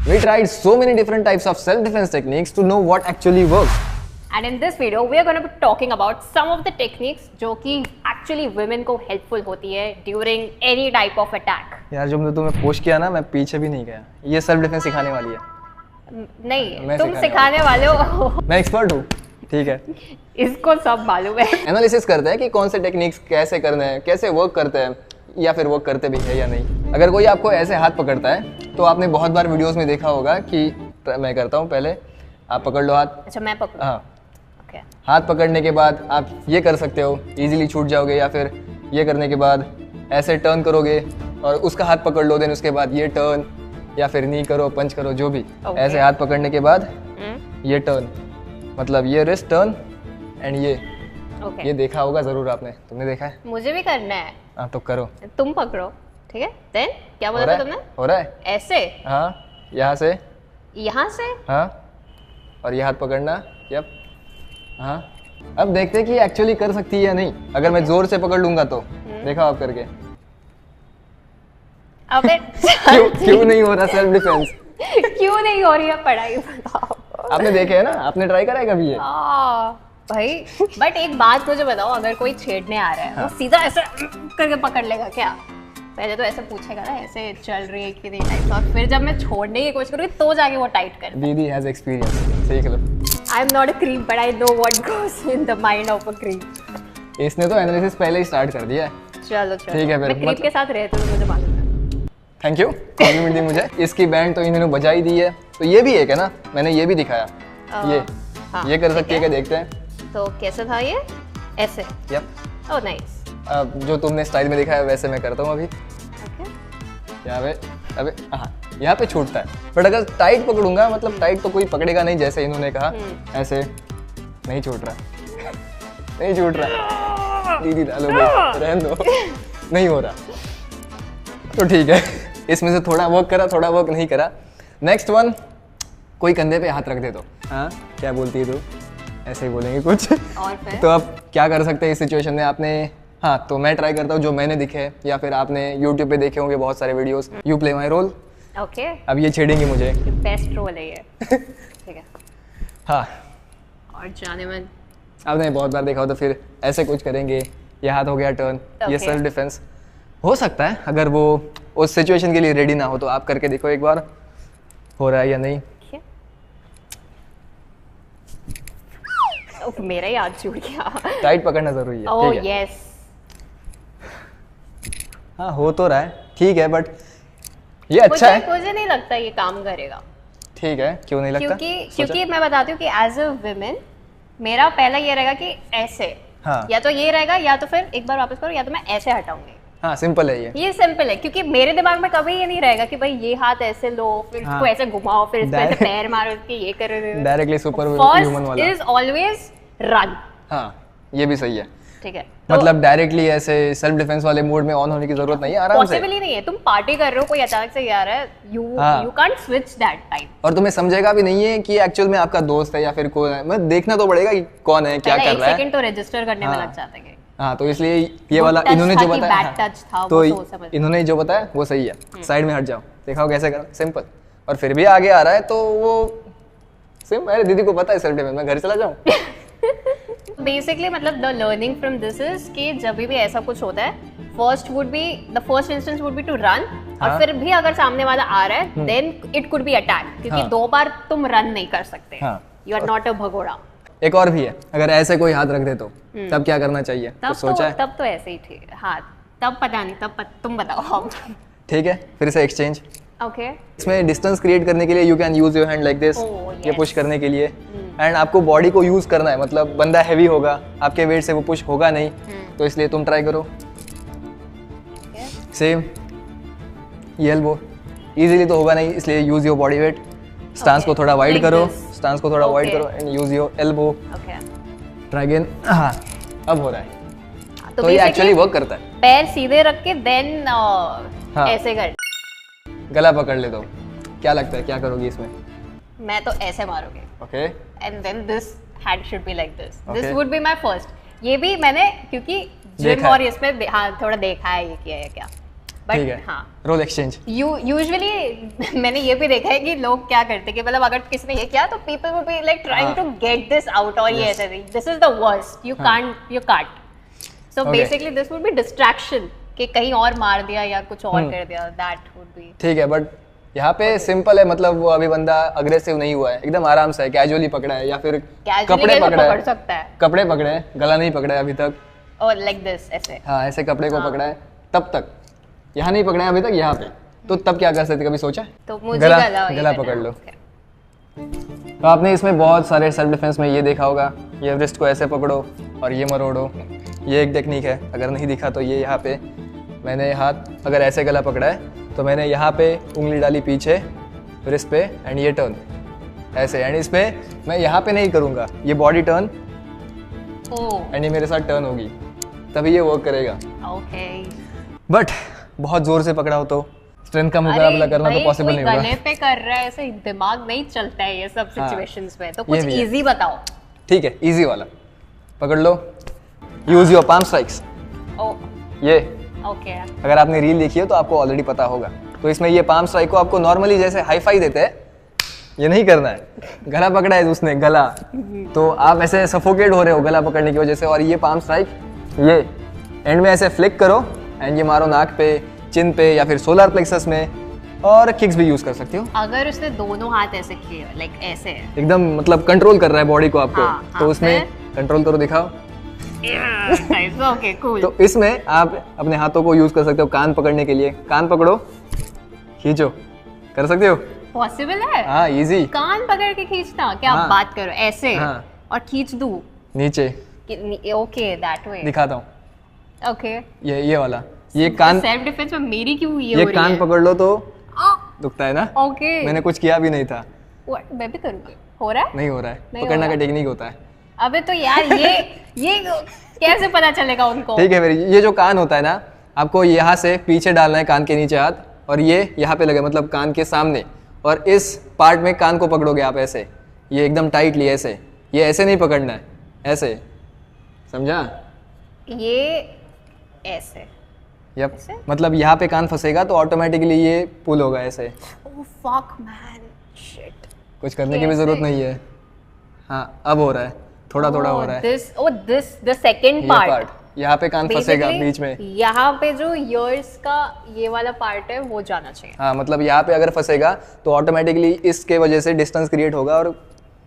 We tried so many different types of self-defense techniques to know what actually works. And in this video, we are going to be talking about some of the techniques जो कि actually women को helpful होती है during any type of attack. यार जो मैंने तुम्हें push किया ना, मैं पीछे भी नहीं गया. ये सेल्फ डिफेंस सिखाने वाली है. नहीं, तुम सिखाने वाले हो. मैं एक्सपर्ट हूँ. ठीक है. इसको सब मालूम है. एनालिसिस करते हैं कि कौन से टेक्निक्स कैसे करने हैं, कैसे वर्क करते हैं, या फिर वर्क करते भी है या नहीं. अगर कोई आपको ऐसे हाथ पकड़ता है तो आपने बहुत बार वीडियोस में देखा होगा कि मैं करता हूँ. पहले आप पकड़ लो हाथ. अच्छा, मैं पकड़ूं? हाँ. okay. हाथ पकड़ने के बाद आप ये कर सकते हो, इजीली छूट जाओगे. या फिर ये करने के बाद ऐसे टर्न करोगे और उसका हाथ पकड़ लो, देन उसके बाद ये टर्न, या फिर नी करो, पंच करो, जो भी. ऐसे हाथ पकड़ने के बाद ये टर्न, मतलब ये रिस्ट टर्न एंड ये देखा होगा जरूर आपने. तुमने देखा है? मुझे भी करना है. हाँ तो करो. तुम पकड़ो. ठीक है. देन क्या बोला था तुमने? हो रहा है ऐसे. हाँ, यहाँ से. हाँ, और ये हाथ पकड़ना. यप. हाँ. अब देखते हैं कि एक्चुअली कर सकती है या नहीं. अगर मैं जोर से पकड़ लूंगा तो देखा आप करके. अबे क्यों नहीं हो रहा सेल्फ डिफेंस? क्यों नहीं हो रही है पढ़ाई? बताओ. आपने देखे है ना, आपने ट्राई करा है कभी ये? भाई बट एक बात मुझे बताओ, अगर कोई छेड़ने आ रहा है वो सीधा ऐसे करके पकड़ लेगा क्या? पहले तो ऐसे पूछेगा ना, ऐसे चल रही है कि नहीं टाइट, और फिर जब मैं छोड़ने की कोशिश करूँगी तो जाके वो टाइट कर. दीदी हैज एक्सपीरियंस. सीख लो. I am not a creep but I know what goes in the mind of a creep. इसने तो एनालिसिस पहले ही स्टार्ट कर दिया है. चलो ठीक है. फिर मैं क्रीप के साथ रहती हूँ, मुझे मालूम है. थैंक यू, कॉम्प्लीमेंट दी मुझे. इसकी बैंड तो इन्होंने बजा ही दी है, तो ये भी एक है ना, मैंने ये भी दिखाया. ये कर सकती है क्या? देखते हैं. तो कैसे था ये? ऐसे. यप. Oh nice. अब जो तुमने स्टाइल में दिखाया वैसे मैं करता हूँ अभी. ओके. यहाँ पे, अबे हाँ, यहाँ पे छूटता है. बट अगर टाइट पकड़ूंगा, मतलब टाइट तो कोई पकड़ेगा नहीं, जैसे इन्होंने कहा. ऐसे नहीं छूट रहा. नहीं छूट रहा. दीदी डालो भाई, रहने दो. नहीं हो रहा. तो ठीक है, इसमें से थोड़ा वर्क करा, थोड़ा वर्क नहीं करा. नेक्स्ट वन, कोई कंधे पे हाथ रख दे तो. हाँ, क्या बोलती है तू? ऐसे ही बोलेंगे कुछ. और फिर? तो अब क्या कर सकते हैं इस सिचुएशन में? आपने, हाँ, तो मैं ट्राई करता हूँ जो मैंने दिखे, या फिर आपने YouTube पे देखे होंगे बहुत सारे videos. You play my role. Okay. अब ये छेड़ेंगे मुझे. बेस्ट रोल है ये. ठीक है. हाँ. और जाने मन. आपने बहुत बार देखा हो तो फिर ऐसे कुछ करेंगे. ये हाथ हो गया टर्न. ये सेल्फ डिफेंस हो सकता है अगर वो उस सिचुएशन के लिए रेडी ना हो. तो आप करके देखो एक बार, हो रहा है या नहीं. मेरा ही हाथ छूट गया. टाइट पकड़ना जरूरी है. Oh yes. हाँ, हो तो रहा है. ठीक है, बट ये अच्छा है. मुझे नहीं लगता ये काम करेगा. ठीक है, क्यों नहीं लगता? क्योंकि मैं बताती हूँ कि एज अ वुमेन मेरा पहला ये रहेगा कि ऐसे. हाँ. या तो ये रहेगा, या तो फिर एक बार वापस करो, या तो मैं ऐसे हटाऊंगी. हाँ, सिंपल है ये सिंपल है, क्योंकि मेरे दिमाग में कभी ये नहीं रहेगा कि भाई ये हाथ ऐसे लो, फिर इसको ऐसे घुमाओ, फिर इसको ऐसे पैर मारो, कि ये करो. डायरेक्टली सुपर ह्यूमन वाला इज ऑलवेज रन. हाँ, ये भी सही है. ठीक है. मतलब डायरेक्टली ऐसे सेल्फ डिफेंस वाले मोड में ऑन होने की जरूरत नहीं है. आराम से. पॉसिबल ही नहीं है. तुम पार्टी कर रहे हो, कोई अचानक से आ रहा है, you can't switch that time. और तुम्हें समझेगा भी नहीं है कि एक्चुअल में आपका दोस्त है या फिर कौन है. मतलब देखना तो पड़ेगा कि कौन है, क्या कर रहा है. एक सेकंड तो रजिस्टर करने में लग जाता है. हाँ, तो इसलिए ये वाला इन्होंने जो बताया, तो इन्होंने जो बताया वो सही है. साइड में हट जाओ, देखा हो कैसे करना. सिंपल. और फिर भी आगे आ रहा है तो वो सिंपल. अरे दीदी को पता है सेल्फ डिफेंस, मैं घर चला जाऊँ. बेसिकली मतलब the learning from this is कि जब भी ऐसा कुछ होता है, the first instance would be to run. और फिर भी अगर सामने वाला आ रहा है, then it could be attack, क्योंकि दो बार तुम रन नहीं कर सकते. यू आर नॉट अ भगोड़ा. एक और भी है, अगर ऐसे कोई हाथ रख दे तो तब क्या करना चाहिए? तब सोचा है? तब तो ऐसे ही ठीक हाथ. तब पता नहीं, तुम बताओ. ठीक है, फिर से एक्सचेंज. ओके. इसमें डिस्टेंस क्रिएट करने के लिए you can use your hand like this. ये पुश करने के लिए. एंड आपको बॉडी को यूज करना है, मतलब बंदा हैवी होगा, आपके वेट से वो पुश होगा नहीं. तो इसलिए तुम ट्राई करो. सेम. ये एल्बो इजीली तो होगा नहीं, इसलिए use your body weight. Stance को थोड़ा वाइड करो. स्टांस को थोड़ा वाइड करो and use your elbow. Try again. हाँ, अब हो रहा है. तो ये एक्चुअली वर्क करता है. पैर सीधे रख के देन ऐसे कर. गला पकड़ ले दो. क्या लगता है क्या करोगी इसमें? मैं तो ऐसे मारूंगी. Okay. And then this hand should be like this. This would be my first. ये भी मैंने क्योंकि जिम और इसमें हाँ थोड़ा देखा है, ये किया है क्या. ठीक है, हाँ रोल एक्सचेंज। यूजुअली मैंने ये भी देखा है कि लोग क्या करते हैं कि मतलब अगर किसी ने ये किया तो people will be like trying to get this out, और ये ऐसे नहीं, this is the worst, you can't. So basically this would be distraction कि कहीं और मार दिया या कुछ और कर दिया, दैट वुड बी ठीक है। बट यहाँ पे सिंपल है, मतलब वो अभी बंदा अग्रेसिव नहीं हुआ है, एकदम आराम से है, कैजुअली पकड़ा है या फिर कपड़े पकड़ा है, पकड़ सकता है, कपड़े पकड़े हैं, गला नहीं पकड़ा है अभी तक, और लाइक दिस ऐसे, हाँ ऐसे कपड़े को पकड़ा है, तब तक यहाँ नहीं पकड़ा है अभी तक, यहाँ पे तो तब क्या कर सकते, कभी सोचा? तो मुझे गला पकड़ लो। तो आपने इसमें बहुत सारे सेल्फ डिफेंस में ये देखा होगा, ये रिस्ट को ऐसे पकड़ो और ये मरोड़ो, ये एक टेक्निक है। अगर नहीं दिखा तो ये यहाँ पे मैंने हाथ अगर ऐसे गला पकड़ा है तो मैंने यहाँ पे उंगली डाली पीछे रिस्ट पे एंड ये टर्न ऐसे, एंड इस पे मैं यहाँ पे नहीं करूँगा, ये बॉडी टर्न एंड ये मेरे साथ टर्न होगी, तभी ये वर्क करेगा। ओके बट बहुत जोर से पकड़ा हो तो स्ट्रेंथ का मुकाबला करना तो पॉसिबल नहीं होगा। गले पे कर रहा है ऐसे, दिमाग नहीं चलता है ये सब सिचुएशंस में, तो कुछ भी है। इजी बताओ। ठीक है, इजी वाला पकड़ लो, यूज योर पाम स्ट्राइक्स। ये ओके अगर आपने रील देखी है तो आपको ऑलरेडी पता होगा। तो इसमें ये पाम स्ट्राइक को आपको नॉर्मली जैसे हाई फाई देते हैं, ये नहीं करना है। गला पकड़ा है उसने, गला, तो आप ऐसे सफोकेट हो रहे हो गला पकड़ने की वजह से, और ये पाम स्ट्राइक ये एंड में ऐसे फ्लिक करो एंड ये मारो नाक पे, चिन पे या फिर सोलर प्लेक्सस में, और किक्स भी यूज कर सकते हो। अगर उसने दोनों हाथ ऐसे किए लाइक ऐसे एकदम मतलब कंट्रोल कर रहा है बॉडी को आपको, हाँ, तो उसमें कंट्रोल करो, दिखाओ। Okay cool. तो इसमें आप अपने हाथों को यूज कर सकते हो कान पकड़ने के लिए, कान पकड़ो, खींचो, कर सकते हो? पॉसिबल है? हाँ इजी। कान पकड़ के खींचना, क्या आप बात करो, ऐसे और खींच दूं नीचे, ओके दैट वे दिखाता हूँ। ओके ये वाला, ये कान सेल्फ डिफेंस में मेरी क्यों ये हो रही कान है? पकड़ लो तो दुखता है ना। ओके मैंने कुछ किया भी नहीं था। मैं भी करूँगी, हो रहा है? नहीं हो रहा है, नहीं पकड़ना हो का रहा। टेक्निक होता है। अबे तो यार ये कैसे पता चलेगा उनको? ठीक है, फिर ये जो कान होता है ना, आपको यहाँ से पीछे डालना है कान के नीचे हाथ, और ये यहाँ पे लगे मतलब कान के सामने, और इस पार्ट में कान को पकड़ोगे आप ऐसे, ये एकदम टाइटली ऐसे, ये ऐसे नहीं पकड़ना है, ऐसे, समझा? ये ऐसे, यप, मतलब यहाँ पे कान फंसेगा तो ऑटोमेटिकली ये पुल होगा ऐसे। ओह फक मैन, शिट, कुछ करने की भी जरूरत नहीं है। हाँ अब हो रहा है, थोड़ा थोड़ा हो रहा है। दिस द सेकंड पार्ट, यहाँ पे कान फंसेगा बीच में, यहाँ पे जो ईयर्स का ये वाला पार्ट है वो जाना चाहिए। हाँ मतलब यहाँ पे अगर फंसेगा तो ऑटोमेटिकली इसके वजह से डिस्टेंस क्रिएट होगा और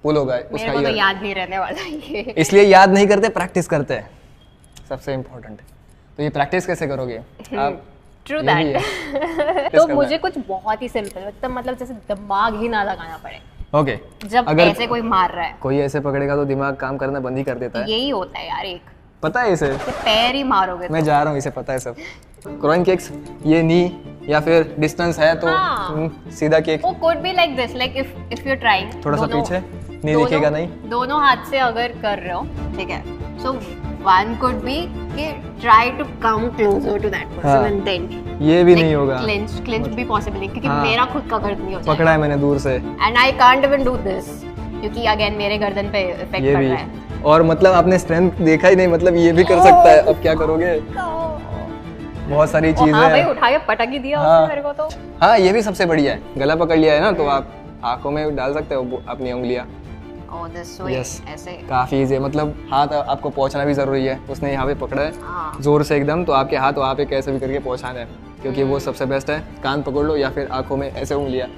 पुल होगा उसका। मेरे को तो याद नहीं रहने वाला ये। इसलिए याद नहीं करते, प्रैक्टिस करते हैं, सबसे इम्पोर्टेंट। तो ये प्रैक्टिस कैसे करोगे आप? True that. तो मुझे कुछ बहुत ही सिंपल, मतलब जैसे दिमाग ही ना लगाना पड़े। ओके, जब अगर ऐसे कोई मार रहा है, कोई ऐसे पकड़ेगा तो दिमाग काम करना बंद ही कर देता है। यही होता है यार, एक पता है इसे, तो पैर ही मारोगे मैं जा रहा हूँ, इसे पता है सब। क्रॉइन किक्स, ये नी या फिर डिस्टेंस है तो सीधा किक। वो could be like this, like if you're trying, थोड़ा सा पीछे, नहीं दिखेगा नहीं, दोनों हाथ से अगर कर रहे हो, ठीक है, so one could be कि try to come closer to that person and then ये भी नहीं होगा, clinch भी possible नहीं, क्योंकि मेरा खुद का गर्दन नहीं हो जाएगा, पकड़ा है मैंने दूर से, and I can't even do this क्योंकि अगेन मेरे गर्दन पे इफेक्ट पड़ रहा है। और मतलब आपने स्ट्रेंथ देखा ही नहीं, मतलब ये भी कर सकता है, अब क्या करोगे? बहुत सारी चीजें हाँ भाई, उठा के पटक ही दिया उसने मेरे को तो। हाँ ये भी सबसे बढ़िया है, गला पकड़ लिया है ना तो आप आंखों में डाल सकते हो अपनी उंगलियां। ऐसे काफी इजी है, मतलब हाथ आपको पहुंचना भी जरूरी है। उसने यहाँ पे पकड़ा है जोर से एकदम, तो आपके हाथ वहाँ पे कैसे भी करके पहुंचाना है, क्योंकि वो सबसे बेस्ट है। कान पकड़ लो या फिर आंखों में ऐसे उंगलियां,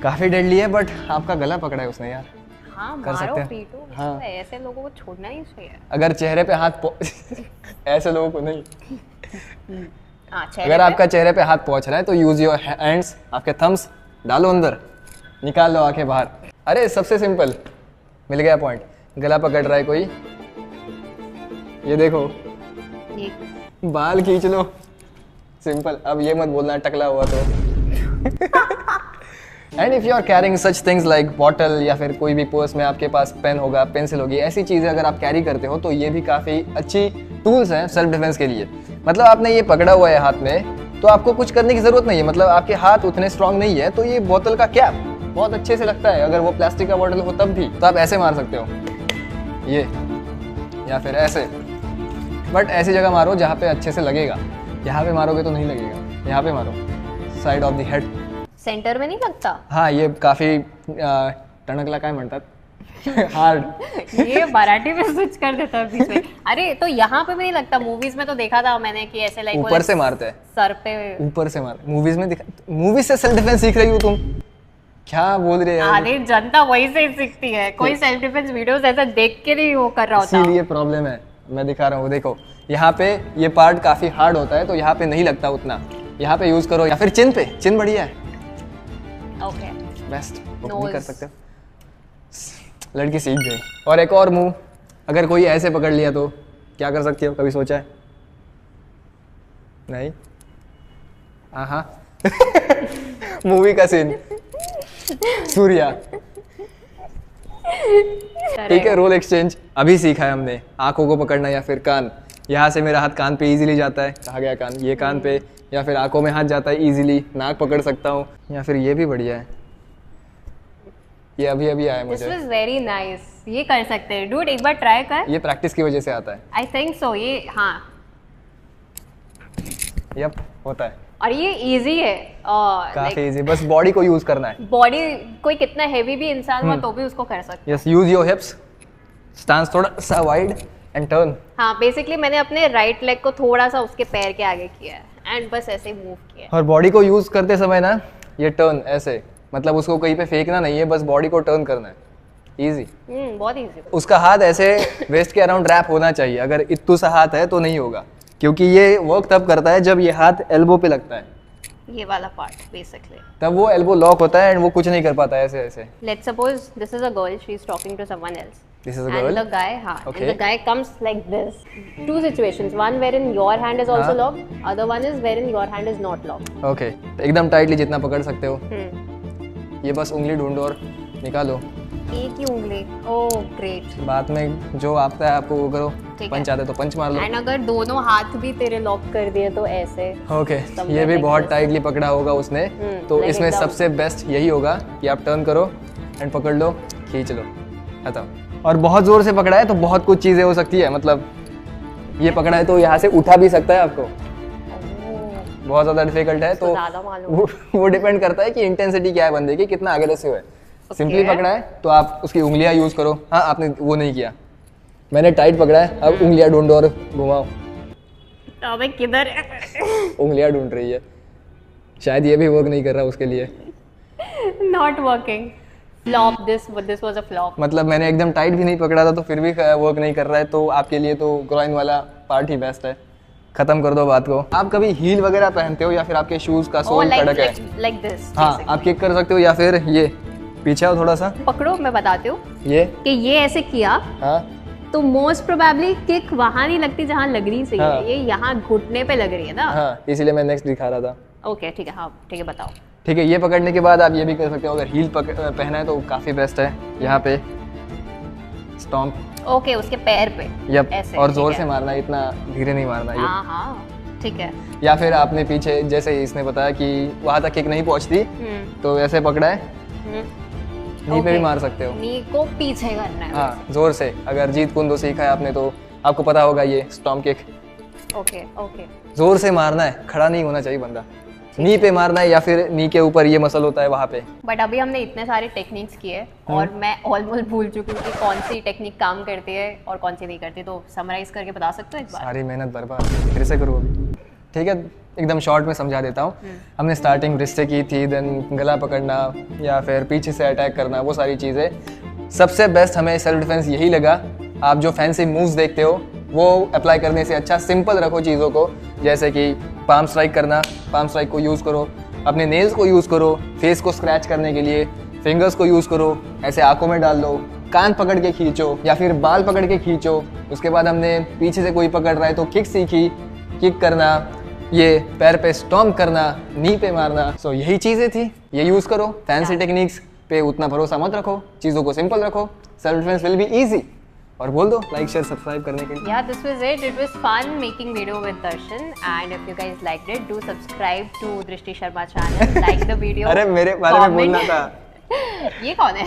काफी डेडली है, बट आपका गला पकड़ा है उसने यार। हाँ, कर सकते हैं। पीटो, हाँ। ऐसे लोगों को छोड़ना ही चाहिए। अगर चेहरे पे हाथ ऐसे लोगों को नहीं, चेहरे अगर आपका चेहरे पे हाथ पहुंच रहा है तो यूज योर हैंड्स, आपके थम्स डालो अंदर, निकाल लो आंखें बाहर। अरे सबसे सिंपल, मिल गया पॉइंट। गला पकड़ रहा है कोई, ये देखो, बाल खींच लो, सिंपल। अब ये मत बोलना टकला हुआ तो। And if you are carrying such things like bottle या फिर कोई भी पर्स में आपके पास पेन होगा, पेंसिल होगी, ऐसी चीज़ें अगर आप कैरी करते हो तो ये भी काफ़ी अच्छी टूल्स हैं सेल्फ डिफेंस के लिए। मतलब आपने ये पकड़ा हुआ है हाथ में, तो आपको कुछ करने की ज़रूरत नहीं है। मतलब आपके हाथ उतने स्ट्रांग नहीं है, तो ये बोतल का कैप बहुत अच्छे से लगता है। अगर वो प्लास्टिक का बॉटल हो तब भी, तो आप ऐसे मार सकते हो, ये, या फिर ऐसे, बट ऐसी जगह मारो जहाँ पे अच्छे से लगेगा। यहाँ पे मारोगे तो नहीं लगेगा, यहाँ पे मारो, side of the head. Centre में नहीं लगता? हाँ ये काफी टणकला काय म्हणतात हार्ड। ये मराठी में स्विच कर देता है बीच में। अरे तो यहाँ पे भी नहीं लगता? मूवीज में तो देखा था मैंने कि ऐसे लाइक ऊपर से मारते हैं, सर पे ऊपर से मार। मूवीज में दिखा, मूवीज से सेल्फ डिफेंस सीख रही हो तुम, क्या बोल रही है? आधी जनता वही से ही सीखती है, कोई सेल्फ डिफेंस वीडियोस ऐसा देख के नहीं वो कर रहा होता। इसीलिए प्रॉब्लम है, मैं दिखा रहा हूँ देखो, यहाँ पे ये पार्ट काफी हार्ड होता है तो यहाँ पे नहीं लगता उतना, यहाँ पे यूज करो, या फिर चिन पे, चिन बढ़िया है। ओके बेस्ट, वो भी कर सकते हो। लड़की सीख गई। और एक और मूव, अगर कोई ऐसे पकड़ लिया तो क्या कर सकती हो, कभी सोचा है? नहीं? हाँ मूवी का सीन, सूर्या। ठीक है, रोल एक्सचेंज अभी सीखा है हमने, आंखों को पकड़ना या फिर कान। यहाँ से मेरा हाथ कान पे इजीली जाता है, कहा गया कान, ये कान पे, या फिर आंखों में हाथ जाता है इजीली, नाक पकड़ सकता हूँ, या फिर ये भी बढ़िया है, ये अभी अभी आया मुझे। दिस वाज वेरी नाइस, ये कर सकते हैं डूड, एक बार ट्राई कर। ये प्रैक्टिस की वजह से आता है। आई थिंक सो, ये हाँ यप होता है, और ये इजी है काफी इजी, बस बॉडी को यूज करना है। बॉडी कोई कितना हैवी भी इंसान हो तो भी उसको कर सकते yes, use your hips, stance थोड़ा सा वाइड एंड टर्न। हाँ बेसिकली मैंने अपने राइट लेग को थोड़ा सा उसके पैर के आगे किया है एंड बस ऐसे मूव किया। और बॉडी को यूज करते समय ना ये टर्न ऐसे, मतलब उसको कहीं पे फेंकना नहीं है, बस बॉडी को टर्न करना है, इजी। बहुत इजी। उसका हाथ ऐसे वेस्ट के अराउंड रैप होना चाहिए, अगर इत्तू सा हाथ है तो नहीं होगा, क्योंकि ये वर्क तब करता है जब ये हाथ एल्बो पे लगता है, ये वाला पार्ट बेसिकली, तब वो एल्बो लॉक होता है एंड वो कुछ नहीं कर पाता ऐसे ऐसे। Let's suppose this is a girl, she is talking to someone else, this is a and girl, the guy Okay. and the guy comes like this. Two situations, one wherein your hand is also locked, other one is wherein your hand is not locked. Okay, एकदम tightly जितना पकड़ सकते हो, हम्म, ये बस उंगली ढूंढो और निकालो, एक ही उंगली। Oh great. बाद में जो आता है आपको वो करो, ठीक है। पंच आते तो पंच मार लो। एंड अगर दोनों हाथ भी तेरे लॉक कर दिए तो ऐसे। ओके, ये भी बहुत टाइटली पकड़ा होगा उसने, तो like इसमें एकदम। सबसे बेस्ट यही होगा कि आप टर्न करो एंड पकड़ लो, खींच लो, खत्म। और बहुत जोर से पकड़ा है तो बहुत कुछ चीजें हो सकती है, मतलब ये पकड़ा है तो यहाँ से उठा भी सकता है आपको, बहुत ज्यादा डिफिकल्ट है तो ज्यादा मालूम। वो डिपेंड करता है कि इंटेंसिटी क्या है बंदे की, कितना अग्रेसिव है। सिंपली पकड़ा है तो आप उसकी उंगलियां यूज करो। हाँ आपने वो नहीं किया, मैंने टाइट पकड़ा है, अब उंगलियां ढूंढो और घुमाओ। अबे किधर? उंगलियां ढूंढ रही है, शायद ये भी वर्क नहीं कर रहा उसके लिए। Not working, flop, this was a flop. मतलब मैंने एकदम टाइट भी नहीं पकड़ा था तो फिर भी वर्क नहीं कर रहा है, तो आपके लिए तो ग्रॉइन वाला पार्ट ही बेस्ट है। खत्म कर दो बात को। आप कभी हील वगैरह पहनते हो या फिर आपके शूज का सोल कड़क है? Like this. हाँ आप किक कर सकते हो, या फिर ये पीछे आओ थोड़ा सा, पकड़ो मैं बताती हूँ ये कि ये ऐसे किया हाँ तो मोस्ट प्रोबेबली किक वहां नहीं लगती जहां लग रही सही हाँ। है, ये यहाँ घुटने पे लग रही है ना। हाँ, इसीलिए मैं नेक्स्ट दिखा रहा था। ओके ठीक है, हाँ ठीक है बताओ। ठीक है, ये पकड़ने के बाद आप ये भी कर सकते हो, अगर हील पहना है तो काफी बेस्ट है। यहाँ पे स्टॉम्प, ओके उसके पैर पे यप, ऐसे, और ठीक जोर है। से मारना, इतना धीरे नहीं मारना ये। हाँ हाँ ठीक है। या फिर आपने पीछे, जैसे इसने बताया कि वहां तक किक नहीं पहुंचती, तो ऐसे पकड़ा है, नी पे भी मार सकते हो। नी को पीछे करना है। हाँ जोर से, अगर जीत कुंदो सीखा है आपने तो आपको पता होगा ये स्टॉम्प किक। ओके ओके, जोर से मारना है, खड़ा नहीं होना चाहिए बंदा, नी पे मारना है, या फिर नी के ऊपर ये मसल होता है वहां पे। बट अभी हमने इतने सारे टेक्निक्स किए और मैं ऑलमोस्ट भूल चुकी हूँ कि कौन सी टेक्निक काम करती है और कौन सी नहीं करती, तो समराइज करके बता सकते हो एक बार? सारी मेहनत बर्बाद, फिर से करो अभी। ठीक है, एकदम शॉर्ट में समझा देता हूँ। हमने स्टार्टिंग रिस्ट से की थी, देन गला पकड़ना या फिर पीछे से अटैक करना, वो सारी चीज़ें। सबसे बेस्ट हमें सेल्फ डिफेंस यही लगा। आप जो फैंसी मूव्स देखते हो वो अप्लाई करने से अच्छा सिंपल रखो चीज़ों को, जैसे कि पाम स्ट्राइक करना, पाम स्ट्राइक को यूज़ करो, अपने नेल्स को यूज़ करो फेस को स्क्रैच करने के लिए, फिंगर्स को यूज़ करो, ऐसे आंखों में डाल दो, कान पकड़ के खींचो या फिर बाल पकड़ के खींचो। उसके बाद हमने पीछे से कोई पकड़ रहा है तो किक सीखी, किक करना, ये पैर पे स्टॉम्प करना, नी पे मारना। सो यही चीज़ें थी, ये यूज़ करो। फैंसी टेक्निक्स पे उतना भरोसा मत रखो, चीज़ों को सिंपल रखो, self defence will be easy. और बोल दो लाइक शेयर सब्सक्राइब करने के लिए। Yeah, this was it. It was fun making video with Darshan, and if you guys liked it, do subscribe to Drishti Sharma channel, like the video. अरे मेरे बारे में comment. बोलना था। ये कौन है?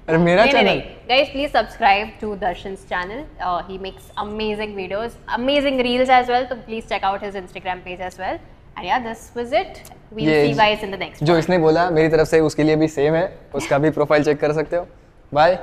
अरे मेरा channel. Guys, please subscribe to Darshan's channel. He makes amazing videos, amazing reels as well. So please check out his Instagram page as well. And yeah, this was it. We'll see you guys in the next one. जो इसने बोला मेरी तरफ से उसके लिए भी same है, उसका भी प्रोफाइल चेक कर सकते हो। बाय।